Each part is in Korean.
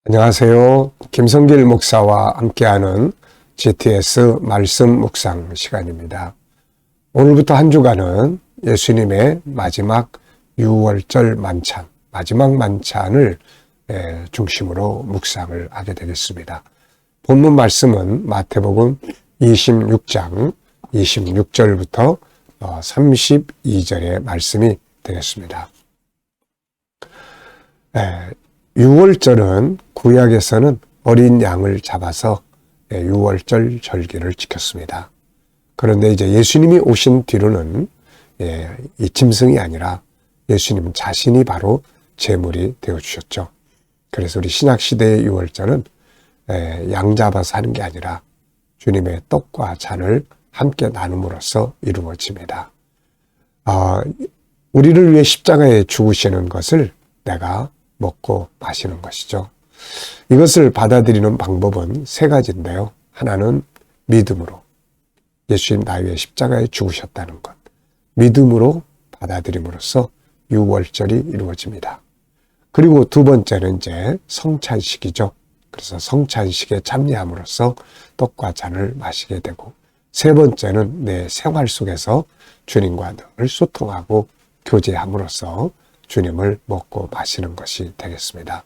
안녕하세요. 김성길 목사와 함께하는 GTS 말씀 묵상 시간입니다. 오늘부터 한 주간은 예수님의 마지막 유월절 만찬, 마지막 만찬을 중심으로 묵상을 하게 되겠습니다. 본문 말씀은 마태복음 26장 26절부터 32절의 말씀이 되겠습니다. 유월절은 구약에서는 어린 양을 잡아서 유월절 절기를 지켰습니다. 그런데 이제 예수님이 오신 뒤로는 이 짐승이 아니라 예수님 자신이 바로 제물이 되어주셨죠. 그래서 우리 신약시대의 유월절은 양 잡아서 하는 게 아니라 주님의 떡과 잔을 함께 나눔으로써 이루어집니다. 우리를 위해 십자가에 죽으시는 것을 내가 먹고 마시는 것이죠. 이것을 받아들이는 방법은 세 가지인데요. 하나는 믿음으로, 예수님 나 위해 십자가에 죽으셨다는 것, 믿음으로 받아들임으로써 유월절이 이루어집니다. 그리고 두 번째는 이제 성찬식이죠. 그래서 성찬식에 참여함으로써 떡과 잔을 마시게 되고, 세 번째는 내 생활 속에서 주님과 늘 소통하고 교제함으로써 주님을 먹고 마시는 것이 되겠습니다.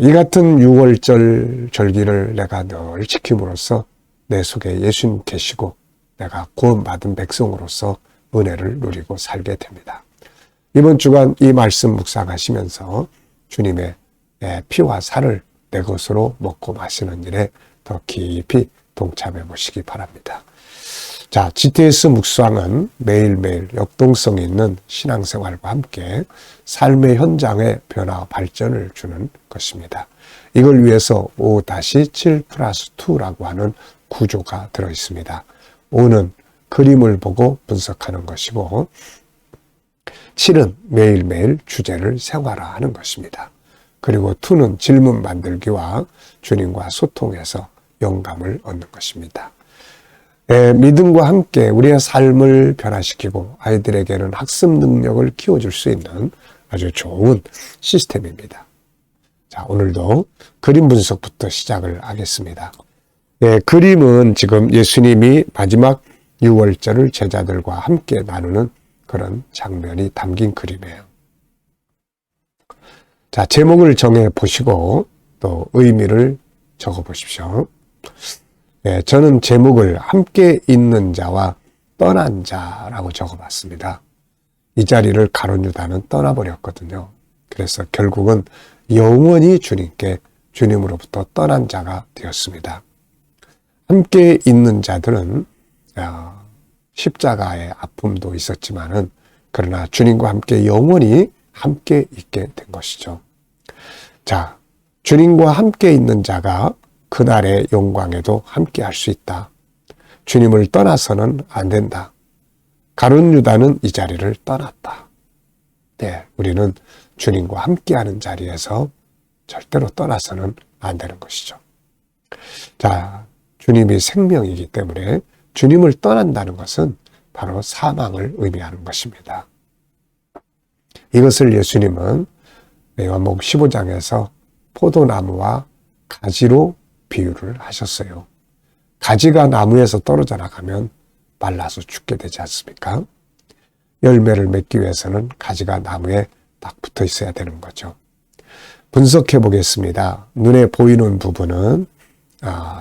이 같은 유월절 절기를 내가 늘 지킴으로써 내 속에 예수님 계시고 내가 구원받은 백성으로서 은혜를 누리고 살게 됩니다. 이번 주간 이 말씀 묵상하시면서 주님의 피와 살을 내 것으로 먹고 마시는 일에 더 깊이 동참해 보시기 바랍니다. 자, GTS 묵상은 매일매일 역동성 있는 신앙생활과 함께 삶의 현장에 변화와 발전을 주는 것입니다. 이걸 위해서 5-7+2라고 하는 구조가 들어 있습니다. 5는 그림을 보고 분석하는 것이고, 7은 매일매일 주제를 생활화하는 것입니다. 그리고 2는 질문 만들기와 주님과 소통해서 영감을 얻는 것입니다. 믿음과 함께 우리의 삶을 변화시키고 아이들에게는 학습 능력을 키워줄 수 있는 아주 좋은 시스템입니다. 자, 오늘도 그림 분석부터 시작을 하겠습니다. 그림은 지금 예수님이 마지막 유월절을 제자들과 함께 나누는 그런 장면이 담긴 그림이에요. 자, 제목을 정해 보시고 또 의미를 적어 보십시오. 저는 제목을 함께 있는 자와 떠난 자라고 적어봤습니다. 이 자리를 가룟 유다는 떠나버렸거든요. 그래서 결국은 영원히 주님으로부터 떠난 자가 되었습니다. 함께 있는 자들은 십자가의 아픔도 있었지만은 그러나 주님과 함께 영원히 함께 있게 된 것이죠. 자, 주님과 함께 있는 자가 그날의 영광에도 함께 할 수 있다. 주님을 떠나서는 안 된다. 가룟 유다는 이 자리를 떠났다. 네, 우리는 주님과 함께하는 자리에서 절대로 떠나서는 안 되는 것이죠. 자, 주님이 생명이기 때문에 주님을 떠난다는 것은 바로 사망을 의미하는 것입니다. 이것을 예수님은 요한복음 15장에서 포도나무와 가지로 비유를 하셨어요. 가지가 나무에서 떨어져 나가면 말라서 죽게 되지 않습니까? 열매를 맺기 위해서는 가지가 나무에 딱 붙어 있어야 되는 거죠. 분석해 보겠습니다. 눈에 보이는 부분은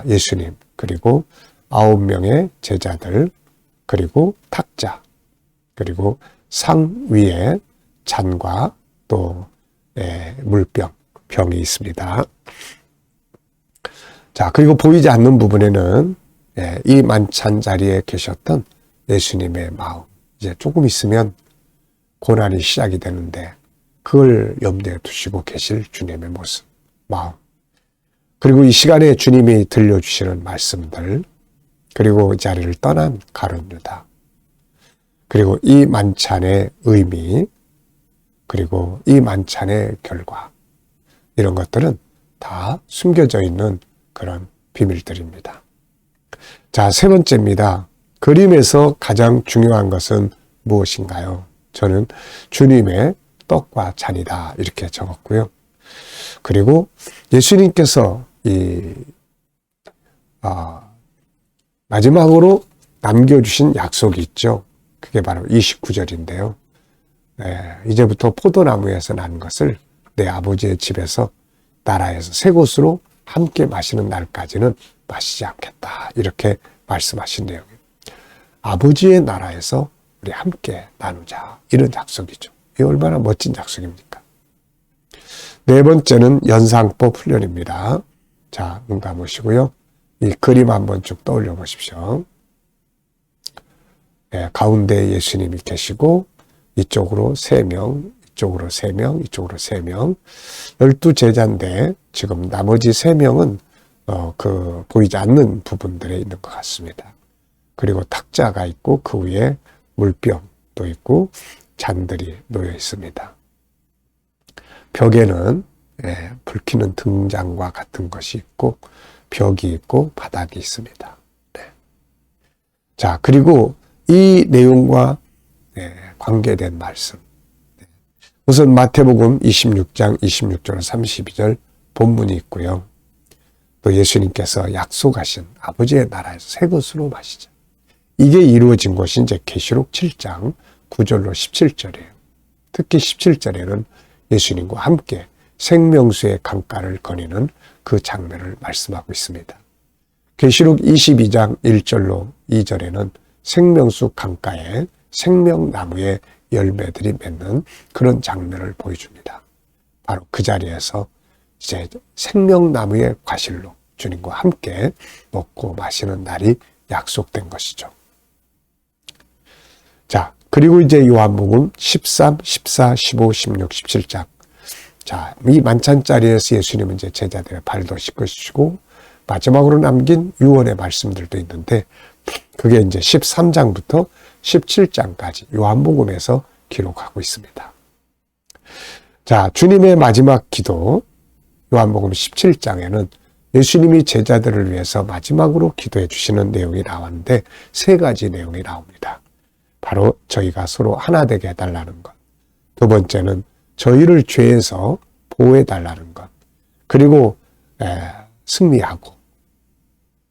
예수님, 그리고 9명의 제자들, 그리고 탁자, 그리고 상 위에 잔과 또 병이 있습니다. 자, 그리고 보이지 않는 부분에는 이 만찬 자리에 계셨던 예수님의 마음, 이제 조금 있으면 고난이 시작이 되는데 그걸 염두에 두시고 계실 주님의 모습, 마음, 그리고 이 시간에 주님이 들려주시는 말씀들, 그리고 이 자리를 떠난 가룟 유다, 그리고 이 만찬의 의미, 그리고 이 만찬의 결과, 이런 것들은 다 숨겨져 있는 그런 비밀들입니다. 자, 세 번째입니다. 그림에서 가장 중요한 것은 무엇인가요? 저는 주님의 떡과 잔이다 이렇게 적었고요. 그리고 예수님께서 마지막으로 남겨주신 약속이 있죠. 그게 바로 29절인데요. 이제부터 포도나무에서 난 것을 내 아버지의 집에서 나라에서 새 곳으로 함께 마시는 날까지는 마시지 않겠다. 이렇게 말씀하신 내용이에요. 아버지의 나라에서 우리 함께 나누자. 이런 약속이죠. 이게 얼마나 멋진 약속입니까? 네 번째는 연상법 훈련입니다. 자, 눈 감으시고요. 이 그림 한번 쭉 떠올려 보십시오. 가운데 예수님이 계시고 이쪽으로 3명, 이쪽으로 3명, 이쪽으로 3명, 12제자인데 지금 나머지 3명은 보이지 않는 부분들에 있는 것 같습니다. 그리고 탁자가 있고 그 위에 물병도 있고 잔들이 놓여 있습니다. 벽에는 불 켜는 등잔과 같은 것이 있고 벽이 있고 바닥이 있습니다. 자, 그리고 이 내용과 관계된 말씀. 우선 마태복음 26장 26절 32절 본문이 있고요. 또 예수님께서 약속하신 아버지의 나라에서 새 것으로 마시자. 이게 이루어진 것이 이제 계시록 7장 9절로 17절이에요. 특히 17절에는 예수님과 함께 생명수의 강가를 거니는 그 장면을 말씀하고 있습니다. 계시록 22장 1절로 2절에는 생명수 강가에 생명나무의 열매들이 맺는 그런 장면을 보여줍니다. 바로 그 자리에서 이제 생명나무의 과실로 주님과 함께 먹고 마시는 날이 약속된 것이죠. 자, 그리고 이제 요한복음 13, 14, 15, 16, 17장. 자, 이 만찬자리에서 예수님은 이제 제자들의 발도 씻으시고 마지막으로 남긴 유언의 말씀들도 있는데 그게 이제 13장부터 17장까지 요한복음에서 기록하고 있습니다. 자, 주님의 마지막 기도 요한복음 17장에는 예수님이 제자들을 위해서 마지막으로 기도해 주시는 내용이 나왔는데 3가지 내용이 나옵니다. 바로 저희가 서로 하나 되게 해달라는 것. 두 번째는 저희를 죄에서 보호해 달라는 것. 그리고 승리하고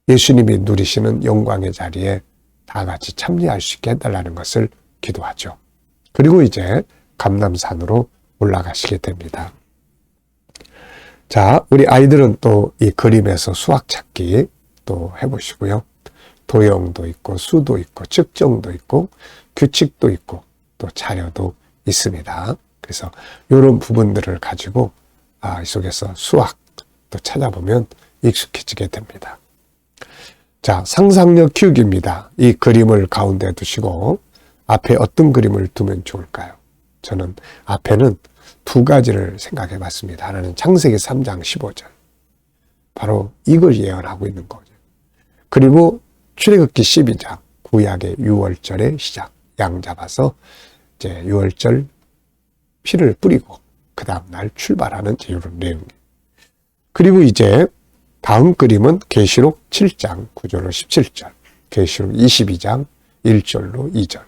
예수님이 누리시는 영광의 자리에 다 같이 참여할 수 있게 해달라는 것을 기도하죠. 그리고 이제 감람산으로 올라가시게 됩니다. 자, 우리 아이들은 또 이 그림에서 수학 찾기 또 해보시고요. 도형도 있고 수도 있고 측정도 있고 규칙도 있고 또 자료도 있습니다. 그래서 이런 부분들을 가지고 이 속에서 수학 또 찾아보면 익숙해지게 됩니다. 자, 상상력 키우기입니다. 이 그림을 가운데 두시고 앞에 어떤 그림을 두면 좋을까요? 저는 앞에는 2가지를 생각해 봤습니다. 하나는 창세기 3장 15절. 바로 이걸 예언하고 있는 거죠. 그리고 출애굽기 12장 구약의 6월절의 시작. 양 잡아서 이제 6월절 피를 뿌리고 그 다음날 출발하는 이런 내용이에요. 그리고 이제 다음 그림은 계시록 7장 9절로 17절, 계시록 22장 1절로 2절.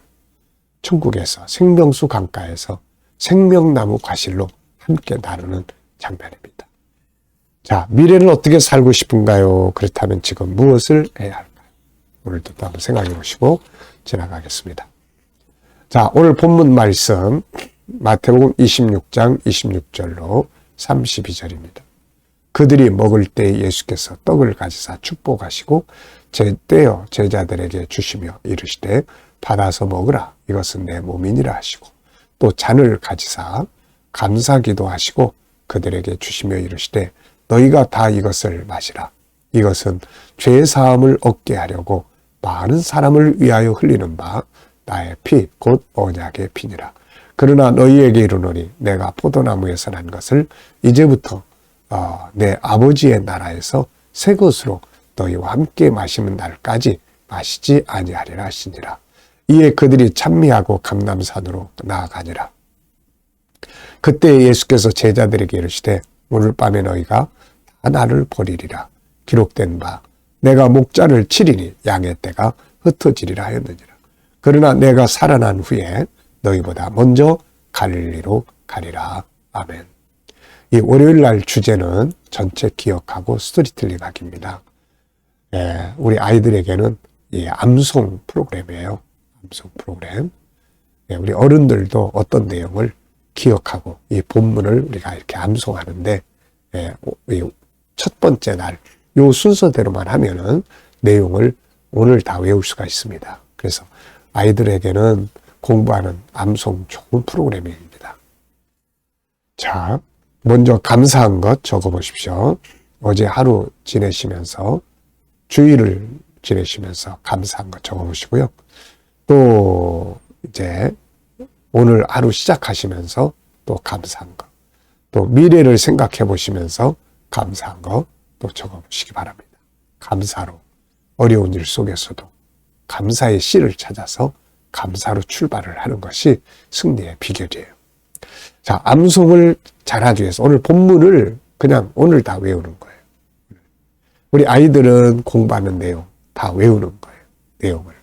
천국에서 생명수 강가에서 생명나무 과실로 함께 나누는 장면입니다. 자, 미래는 어떻게 살고 싶은가요? 그렇다면 지금 무엇을 해야 할까요? 오늘도 또 한번 생각해 보시고 지나가겠습니다. 자, 오늘 본문 말씀 마태복음 26장 26절로 32절입니다. 그들이 먹을 때 예수께서 떡을 가지사 축복하시고 떼어 제자들에게 주시며 이르시되 받아서 먹으라 이것은 내 몸이니라 하시고 또 잔을 가지사 감사기도 하시고 그들에게 주시며 이르시되 너희가 다 이것을 마시라 이것은 죄 사함을 얻게 하려고 많은 사람을 위하여 흘리는 바 나의 피 곧 언약의 피니라. 그러나 너희에게 이르노니 내가 포도나무에서 난 것을 이제부터 내 아버지의 나라에서 새 것으로 너희와 함께 마시는 날까지 마시지 아니하리라 하시니라. 이에 그들이 찬미하고 감람산으로 나아가니라. 그때 예수께서 제자들에게 이르시되 오늘 밤에 너희가 다 나를 버리리라. 기록된 바 내가 목자를 치리니 양의 떼가 흩어지리라 하였느니라. 그러나 내가 살아난 후에 너희보다 먼저 갈릴리로 가리라. 아멘. 이 월요일 날 주제는 전체 기억하고 스토리텔링 하기입니다. 우리 아이들에게는 이 암송 프로그램이에요. 암송 프로그램. 우리 어른들도 어떤 내용을 기억하고 이 본문을 우리가 이렇게 암송하는데, 첫 번째 날, 요 순서대로만 하면은 내용을 오늘 다 외울 수가 있습니다. 그래서 아이들에게는 공부하는 암송 좋은 프로그램입니다. 자, 먼저 감사한 것 적어보십시오. 어제 하루 지내시면서, 주일을 지내시면서 감사한 것 적어보시고요. 또 이제 오늘 하루 시작하시면서 또 감사한 것, 또 미래를 생각해 보시면서 감사한 것 또 적어보시기 바랍니다. 감사로 어려운 일 속에서도 감사의 씨를 찾아서 감사로 출발을 하는 것이 승리의 비결이에요. 자, 암송을 잘하기 위해서 오늘 본문을 그냥 오늘 다 외우는 거예요. 우리 아이들은 공부하는 내용 다 외우는 거예요. 내용을.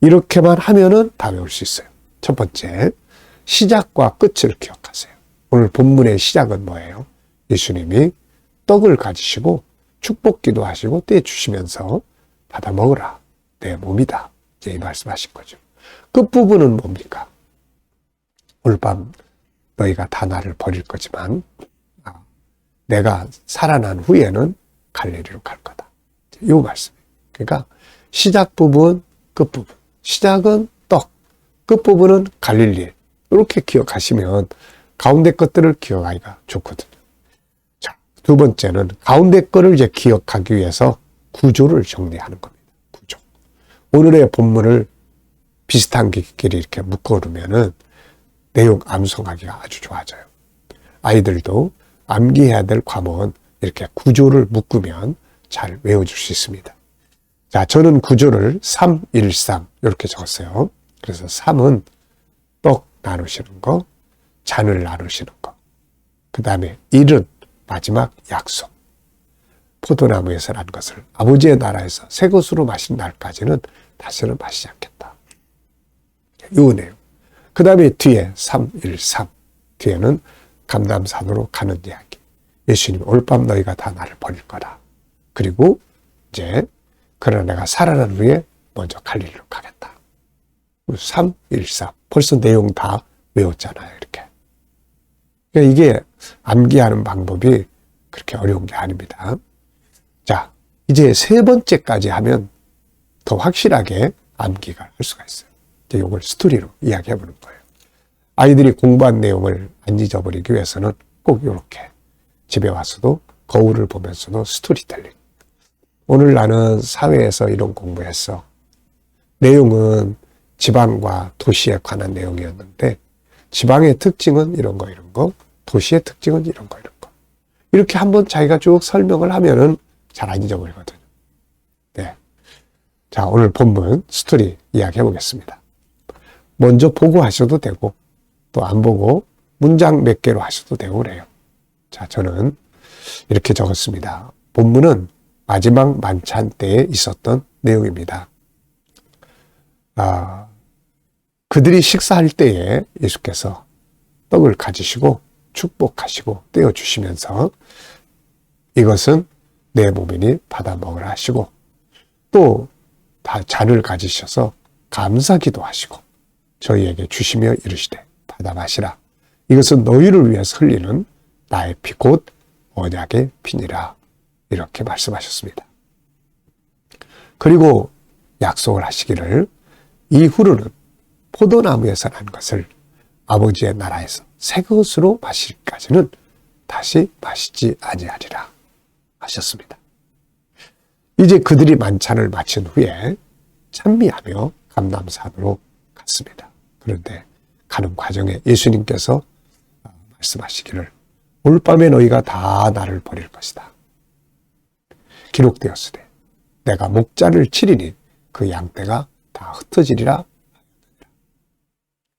이렇게만 하면은 다 외울 수 있어요. 첫 번째, 시작과 끝을 기억하세요. 오늘 본문의 시작은 뭐예요? 예수님이 떡을 가지시고 축복기도 하시고 떼주시면서 받아 먹으라. 내 몸이다. 이제 이 말씀하신 거죠. 끝부분은 뭡니까? 오늘 밤 너희가 다 나를 버릴 거지만 내가 살아난 후에는 갈릴리로 갈 거다. 이 말씀이에요. 그러니까 시작 부분, 끝 부분. 시작은 떡, 끝 부분은 갈릴리. 이렇게 기억하시면 가운데 것들을 기억하기가 좋거든요. 자, 두 번째는 가운데 거를 이제 기억하기 위해서 구조를 정리하는 겁니다. 구조. 오늘의 본문을 비슷한 길이 이렇게 묶어두면은 내용 암송하기가 아주 좋아져요. 아이들도 암기해야 될 과목은 이렇게 구조를 묶으면 잘 외워줄 수 있습니다. 자, 저는 구조를 313 이렇게 적었어요. 그래서 3은 떡 나누시는 거, 잔을 나누시는 거. 그 다음에 1은 마지막 약속. 포도나무에서 난 것을 아버지의 나라에서 새 것으로 마신 날까지는 다시는 마시지 않겠다. 이 은혜요. 그 다음에 뒤에 313. 뒤에는 감람산으로 가는 이야기. 예수님 올밤 너희가 다 나를 버릴 거다. 그리고 이제 그러나 내가 살아난 후에 먼저 갈릴리로 가겠다. 313. 벌써 내용 다 외웠잖아요. 이렇게. 그러니까 이게 암기하는 방법이 그렇게 어려운 게 아닙니다. 자, 이제 세 번째까지 하면 더 확실하게 암기가 할 수가 있어요. 이제 이걸 스토리로 이야기해 보는 거예요. 아이들이 공부한 내용을 안 잊어버리기 위해서는 꼭 이렇게 집에 와서도 거울을 보면서도 스토리텔링. 오늘 나는 사회에서 이런 공부했어. 내용은 지방과 도시에 관한 내용이었는데 지방의 특징은 이런 거, 도시의 특징은 이런 거. 이렇게 한번 자기가 쭉 설명을 하면은 잘 안 잊어버리거든요. 네. 자, 오늘 본문 스토리 이야기해 보겠습니다. 먼저 보고 하셔도 되고 또 안 보고 문장 몇 개로 하셔도 되고 그래요. 자, 저는 이렇게 적었습니다. 본문은 마지막 만찬 때에 있었던 내용입니다. 그들이 식사할 때에 예수께서 떡을 가지시고 축복하시고 떼어주시면서 이것은 내 몸이니 받아 먹으라 하시고 또 다 잔을 가지셔서 감사기도 하시고 저희에게 주시며 이르시되 받아 마시라. 이것은 너희를 위해서 흘리는 나의 피 곧 언약의 피니라. 이렇게 말씀하셨습니다. 그리고 약속을 하시기를 이후로는 포도나무에서 난 것을 아버지의 나라에서 새 것으로 마실까지는 다시 마시지 아니하리라 하셨습니다. 이제 그들이 만찬을 마친 후에 찬미하며 감람산으로 갔습니다. 그런데 가는 과정에 예수님께서 말씀하시기를 올밤에 너희가 다 나를 버릴 것이다. 기록되었으되 내가 목자를 치리니 그 양떼가 다 흩어지리라.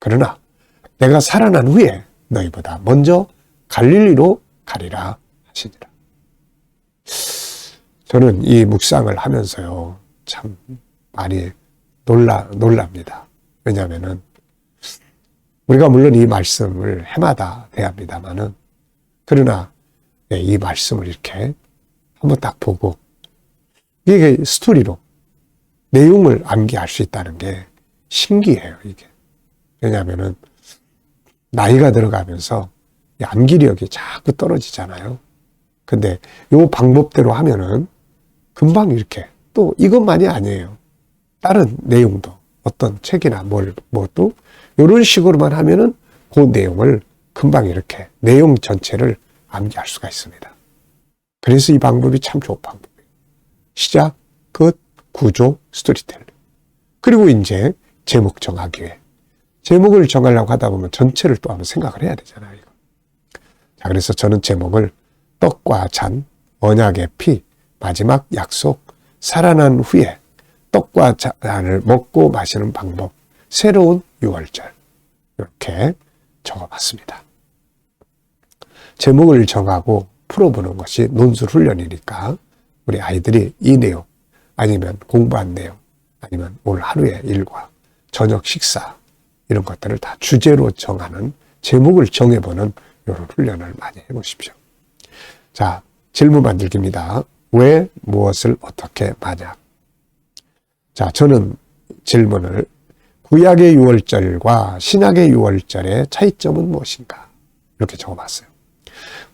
그러나 내가 살아난 후에 너희보다 먼저 갈릴리로 가리라 하시니라. 저는 이 묵상을 하면서요, 참 많이 놀랍니다. 왜냐하면은 우리가 물론 이 말씀을 해마다 대합니다마는 그러나 이 말씀을 이렇게 한번 딱 보고 이게 스토리로 내용을 암기할 수 있다는 게 신기해요, 이게. 왜냐하면은 나이가 들어가면서 암기력이 자꾸 떨어지잖아요. 근데 요 방법대로 하면은 금방 이렇게, 또 이것만이 아니에요. 다른 내용도 어떤 책이나 뭐도 이런 식으로만 하면은 그 내용을 금방 이렇게 내용 전체를 암기할 수가 있습니다. 그래서 이 방법이 참 좋은 방법이에요. 시작, 끝, 구조, 스토리텔링. 그리고 이제 제목 정하기 위해. 제목을 정하려고 하다 보면 전체를 또 한번 생각을 해야 되잖아요. 이거. 자, 그래서 저는 제목을 떡과 잔, 언약의 피, 마지막 약속, 살아난 후에 떡과 잔을 먹고 마시는 방법, 새로운 6월절 이렇게 적어봤습니다. 제목을 정하고 풀어보는 것이 논술 훈련이니까 우리 아이들이 이 내용 아니면 공부한 내용 아니면 올 하루의 일과 저녁 식사 이런 것들을 다 주제로 정하는, 제목을 정해보는 이런 훈련을 많이 해보십시오. 자, 질문 만들기입니다. 왜, 무엇을, 어떻게, 만약. 자, 저는 질문을 구약의 6월절과 신약의 6월절의 차이점은 무엇인가 이렇게 적어봤어요.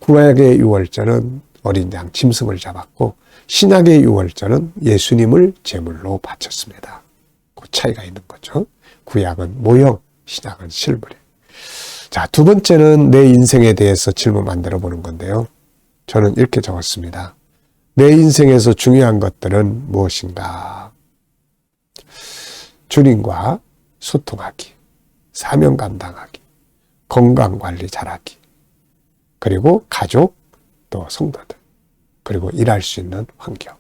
구약의 6월절은 어린 양 짐승을 잡았고 신약의 6월절은 예수님을 제물로 바쳤습니다. 그 차이가 있는 거죠. 구약은 모형, 신약은 실물이에요. 자, 두 번째는 내 인생에 대해서 질문 만들어 보는 건데요. 저는 이렇게 적었습니다. 내 인생에서 중요한 것들은 무엇인가? 주님과 소통하기, 사명 감당하기, 건강관리 잘하기, 그리고 가족, 또 성도들, 그리고 일할 수 있는 환경.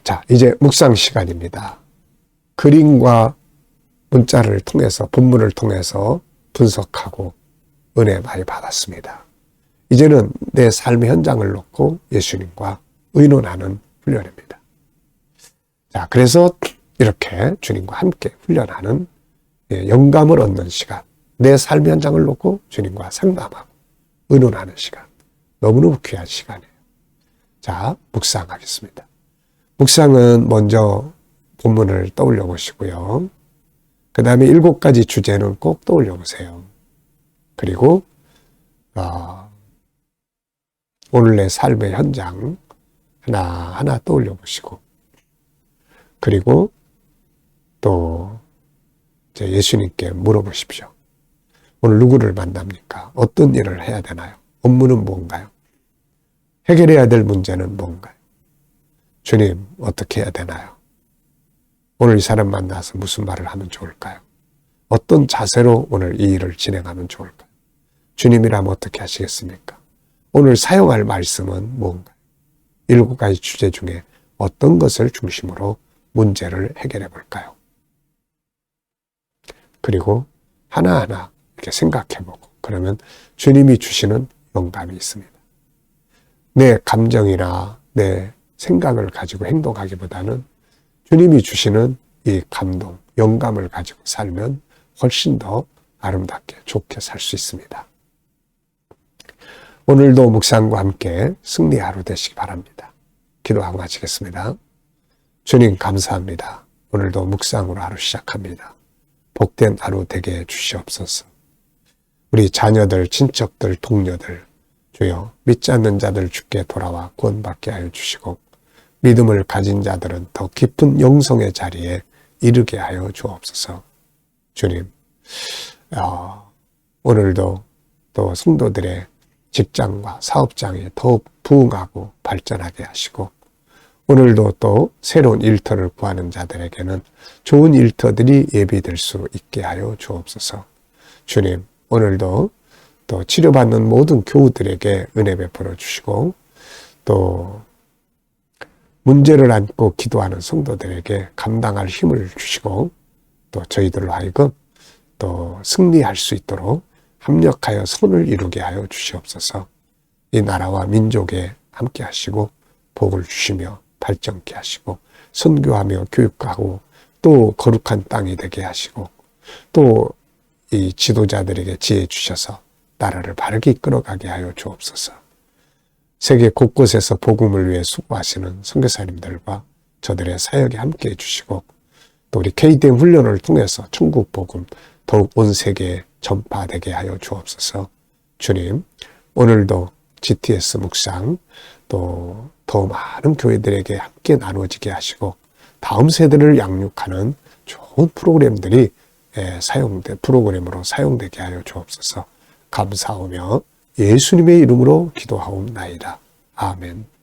자, 이제 묵상 시간입니다. 그림과 문자를 통해서, 본문을 통해서 분석하고 은혜 많이 받았습니다. 이제는 내 삶의 현장을 놓고 예수님과 의논하는 훈련입니다. 자, 그래서 이렇게 주님과 함께 훈련하는 영감을 얻는 시간, 내 삶의 현장을 놓고 주님과 상담하고 의논하는 시간, 너무너무 귀한 시간이에요. 자, 묵상하겠습니다. 묵상은 먼저 본문을 떠올려 보시고요. 그 다음에 7가지 주제는 꼭 떠올려 보세요. 그리고 오늘 내 삶의 현장 하나하나 떠올려 보시고, 그리고 또 이제 예수님께 물어보십시오. 오늘 누구를 만납니까? 어떤 일을 해야 되나요? 업무는 뭔가요? 해결해야 될 문제는 뭔가요? 주님, 어떻게 해야 되나요? 오늘 이 사람 만나서 무슨 말을 하면 좋을까요? 어떤 자세로 오늘 이 일을 진행하면 좋을까요? 주님이라면 어떻게 하시겠습니까? 오늘 사용할 말씀은 뭔가요? 7가지 주제 중에 어떤 것을 중심으로 문제를 해결해 볼까요? 그리고 하나하나 이렇게 생각해 보고, 그러면 주님이 주시는 영감이 있습니다. 내 감정이나 내 생각을 가지고 행동하기보다는 주님이 주시는 이 감동, 영감을 가지고 살면 훨씬 더 아름답게 좋게 살 수 있습니다. 오늘도 묵상과 함께 승리 하루 되시기 바랍니다. 기도하고 마치겠습니다. 주님 감사합니다. 오늘도 묵상으로 하루 시작합니다. 복된 하루 되게 해주시옵소서. 우리 자녀들, 친척들, 동료들, 주여 믿지 않는 자들 주께 돌아와 구원받게 하여 주시고, 믿음을 가진 자들은 더 깊은 영성의 자리에 이르게 하여 주옵소서. 주님, 오늘도 또 성도들의 직장과 사업장에 더욱 부흥하고 발전하게 하시고, 오늘도 또 새로운 일터를 구하는 자들에게는 좋은 일터들이 예비될 수 있게 하여 주옵소서. 주님, 오늘도 또 치료받는 모든 교우들에게 은혜 베풀어 주시고, 또 문제를 안고 기도하는 성도들에게 감당할 힘을 주시고, 또 저희들로 하여금 또 승리할 수 있도록 합력하여 선을 이루게 하여 주시옵소서. 이 나라와 민족에 함께 하시고 복을 주시며 발전케 하시고 선교하며 교육하고 또 거룩한 땅이 되게 하시고, 또 이 지도자들에게 지혜 주셔서 나라를 바르게 이끌어가게 하여 주옵소서. 세계 곳곳에서 복음을 위해 수고하시는 선교사님들과 저들의 사역에 함께해 주시고 또 우리 KDM 훈련을 통해서 천국 복음 더욱 온 세계에 전파되게 하여 주옵소서. 주님, 오늘도 GTS 묵상 또 더 많은 교회들에게 함께 나누어지게 하시고 다음 세대를 양육하는 좋은 프로그램들이 프로그램으로 사용되게 하여 주옵소서. 감사하며 예수님의 이름으로 기도하옵나이다. 아멘.